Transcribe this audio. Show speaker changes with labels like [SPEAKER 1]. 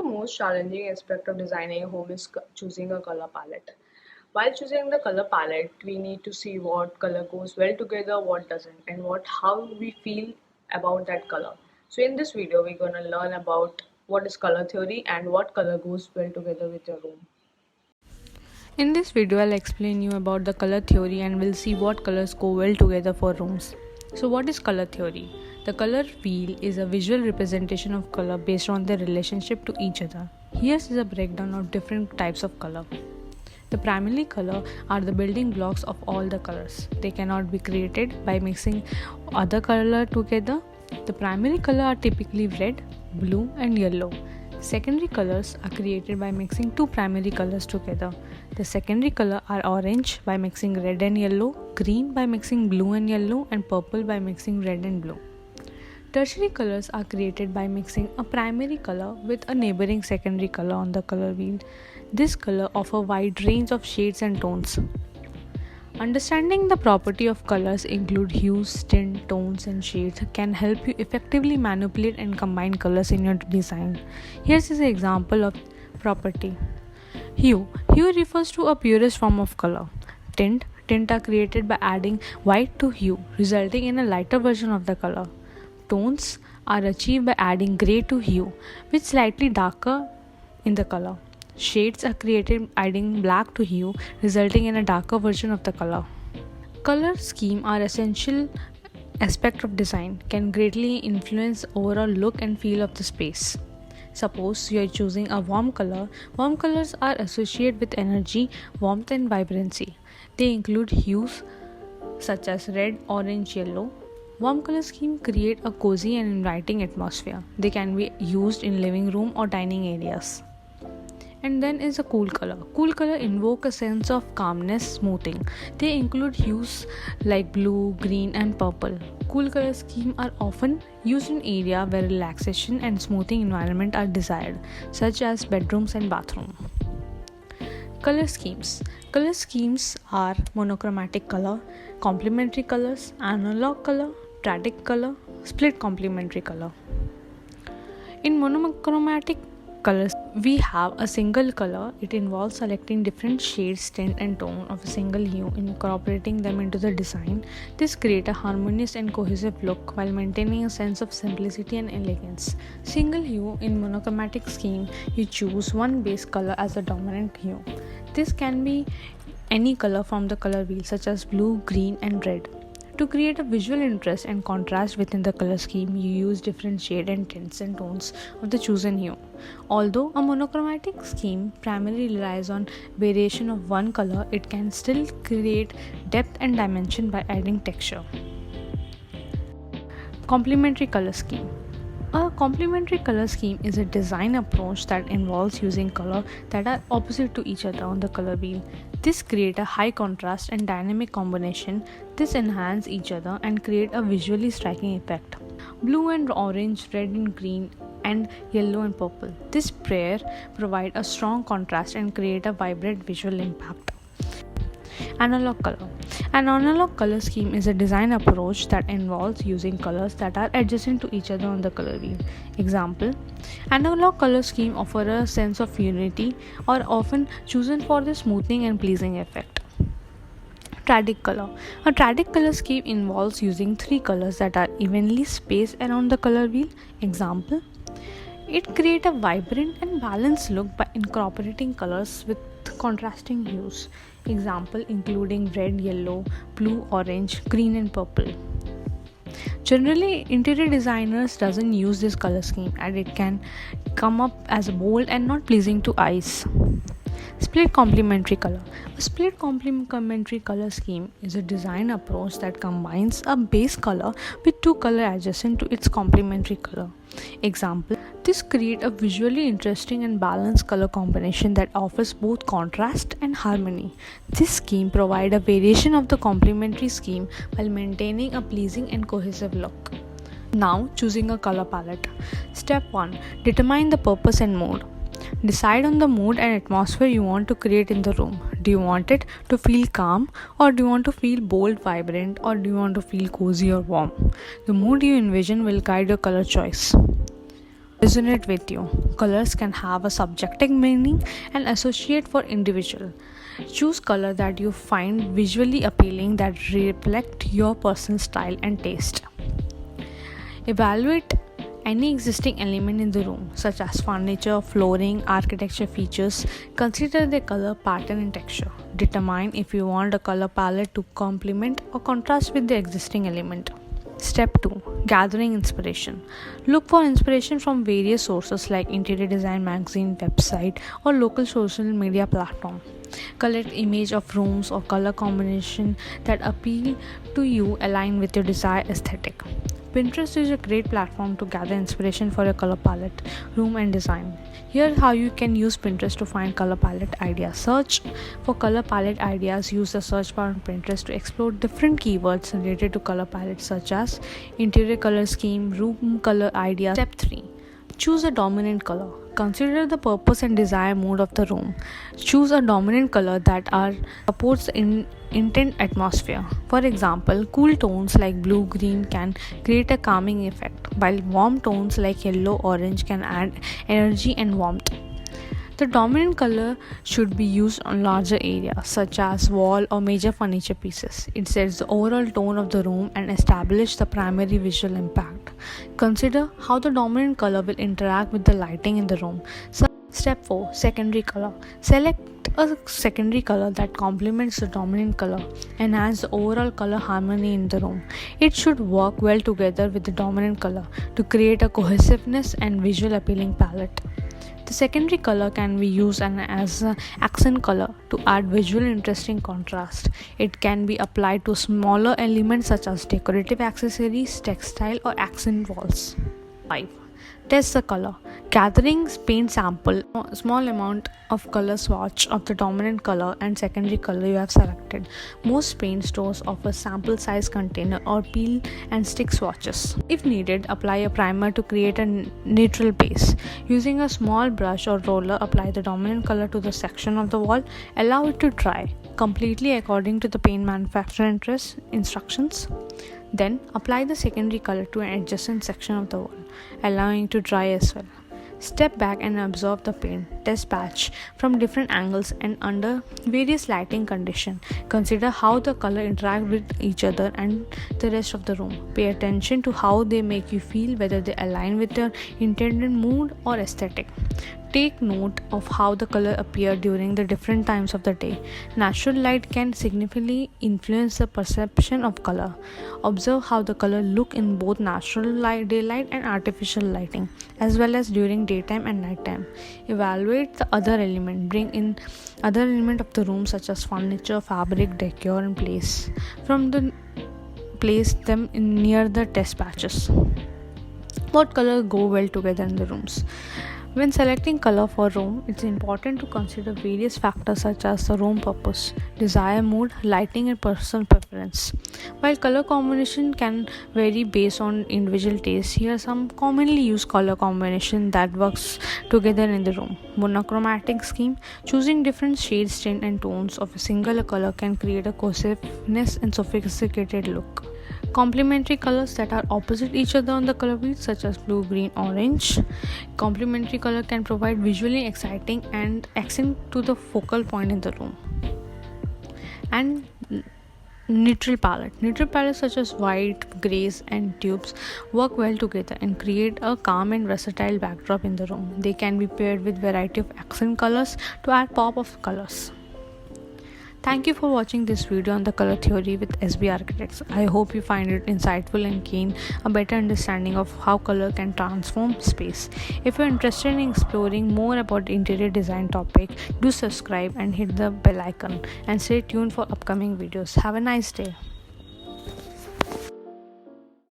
[SPEAKER 1] most challenging aspect of designing a home is choosing a color palette. While choosing the color palette, we need to see what color goes well together, what doesn't, and what how we feel about that color. So in this video, we're gonna learn about what is color theory and what color goes well together with your room.
[SPEAKER 2] In this video, I'll explain you about the color theory and we'll see what colors go well together for rooms. So what is color theory? The color wheel is a visual representation of color based on their relationship to each other. Here is a breakdown of different types of color. The primary color are the building blocks of all the colors. They cannot be created by mixing other color together. The primary color are typically red, blue and yellow. Secondary colors are created by mixing two primary colors together. The secondary color are orange by mixing red and yellow, green by mixing blue and yellow, and purple by mixing red and blue. Tertiary colors are created by mixing a primary color with a neighboring secondary color on the color wheel. This color offers a wide range of shades and tones. Understanding the property of colors include hues, tint, tones and shades can help you effectively manipulate and combine colors in your design. Here is an example of property. Hue refers to a purest form of color. Tint are created by adding white to hue, resulting in a lighter version of the color. Tones are achieved by adding gray to hue, which is slightly darker in the color. Shades are created adding black to hue, resulting in a darker version of the color. Color scheme are essential aspect of design, can greatly influence overall look and feel of the space. Suppose you are choosing a warm color. Warm colors are associated with energy, warmth and vibrancy. They include hues such as red, orange, yellow. Warm color scheme create a cozy and inviting atmosphere. They can be used in living room or dining areas. And then is a cool color. Cool color invoke a sense of calmness, smoothing. They include hues like blue, green and purple. Cool color scheme are often used in areas where relaxation and smoothing environment are desired, such as bedrooms and bathroom. Color schemes. Color schemes are monochromatic color, complementary colors, analog color, triadic color, split complementary color. In monochromatic colors, we have a single color. It involves selecting different shades, tint and tone of a single hue and incorporating them into the design. This creates a harmonious and cohesive look while maintaining a sense of simplicity and elegance. Single hue in monochromatic scheme, you choose one base color as a dominant hue. This can be any color from the color wheel such as blue, green and red. To create a visual interest and contrast within the color scheme, you use different shades and tints and tones of the chosen hue. Although a monochromatic scheme primarily relies on variation of one color, it can still create depth and dimension by adding texture. Complementary color scheme. A complementary color scheme is a design approach that involves using colors that are opposite to each other on the color wheel. This creates a high contrast and dynamic combination. This enhances each other and create a visually striking effect. Blue and orange, red and green, and yellow and purple. This pair provide a strong contrast and create a vibrant visual impact. Analog color. An analog color scheme is a design approach that involves using colors that are adjacent to each other on the color wheel. Example: analog color scheme offer a sense of unity or often chosen for the smoothing and pleasing effect. Triadic color. A triadic color scheme involves using three colors that are evenly spaced around the color wheel. Example: it creates a vibrant and balanced look by incorporating colors with contrasting hues. Example including red, yellow, blue, orange, green and purple. Generally, interior designers doesn't use this color scheme and it can come up as bold and not pleasing to eyes. Split complementary color. A split complementary color scheme is a design approach that combines a base color with two colors adjacent to its complementary color. Example: this creates a visually interesting and balanced color combination that offers both contrast and harmony. This scheme provides a variation of the complementary scheme while maintaining a pleasing and cohesive look. Now, choosing a color palette. Step 1. Determine the purpose and mood. Decide on the mood and atmosphere you want to create in the room. Do you want it to feel calm, or do you want to feel bold, vibrant, or do you want to feel cozy or warm? The mood you envision will guide your color choice. resonate with you. Colors can have a subjective meaning and associate for individual. Choose color that you find visually appealing that reflect your personal style and taste. Evaluate any existing element in the room, such as furniture, flooring, architecture features. Consider the color pattern and texture. Determine if you want a color palette to complement or contrast with the existing element. Step 2. Gathering inspiration. Look for inspiration from various sources like interior design magazine, website, or local social media platform. Collect image of rooms or color combination that appeal to you, align with your desired aesthetic. Pinterest is a great platform to gather inspiration for your color palette, room, and design. Here's how you can use Pinterest to find color palette ideas. Search for color palette ideas. Use the search bar on Pinterest to explore different keywords related to color palettes such as interior color scheme, room color ideas. Step 3. Choose a dominant color. Consider the purpose and desired mood of the room. Choose a dominant color that supports intent atmosphere. For example, cool tones like blue-green can create a calming effect, while warm tones like yellow-orange can add energy and warmth. The dominant color should be used on larger areas such as wall or major furniture pieces. It sets the overall tone of the room and establishes the primary visual impact. Consider how the dominant color will interact with the lighting in the room. Step 4. Secondary color. Select a secondary color that complements the dominant color. Enhance the overall color harmony in the room. It should work well together with the dominant color to create a cohesiveness and visual appealing palette. The secondary color can be used as an accent color to add visual interesting contrast. It can be applied to smaller elements such as decorative accessories, textile, or accent walls. 5. Test the color. Gathering paint sample, a small amount of color swatch of the dominant color and secondary color you have selected. Most paint stores offer sample size container or peel and stick swatches. If needed, apply a primer to create a neutral base. Using a small brush or roller, apply the dominant color to the section of the wall. Allow it to dry completely according to the paint manufacturer instructions. Then apply the secondary color to an adjacent section of the wall, allowing it to dry as well. Step back and observe the paint test batch from different angles and under various lighting conditions. Consider how the color interact with each other and the rest of the room. Pay attention to how they make you feel, whether they align with your intended mood or aesthetic. Take note of how the color appear during the different times of the day. Natural light can significantly influence the perception of color. Observe how the color look in both natural light, daylight and artificial lighting, as well as during daytime and nighttime. Evaluate the other element. Bring in other element of the room such as furniture, fabric, decor, and place them in near the test patches. What color go well together in the rooms? When selecting color for room, it's important to consider various factors such as the room purpose, desired mood, lighting, and personal preference. While color combination can vary based on individual taste, here are some commonly used color combination that works together in the room. Monochromatic scheme. Choosing different shades, tint, and tones of a single color can create a cohesiveness and sophisticated look. Complementary colors that are opposite each other on the color wheel, such as blue, green, orange. Complementary color can provide visually exciting and accent to the focal point in the room. And neutral palettes such as white, grays, and tubes work well together and create a calm and versatile backdrop in the room. They can be paired with variety of accent colors to add pop of colors. Thank you for watching this video on the color theory with SB Architects. I hope you find it insightful and gain a better understanding of how color can transform space. If you're interested in exploring more about the interior design topic, do subscribe and hit the bell icon and stay tuned for upcoming videos. Have a nice day.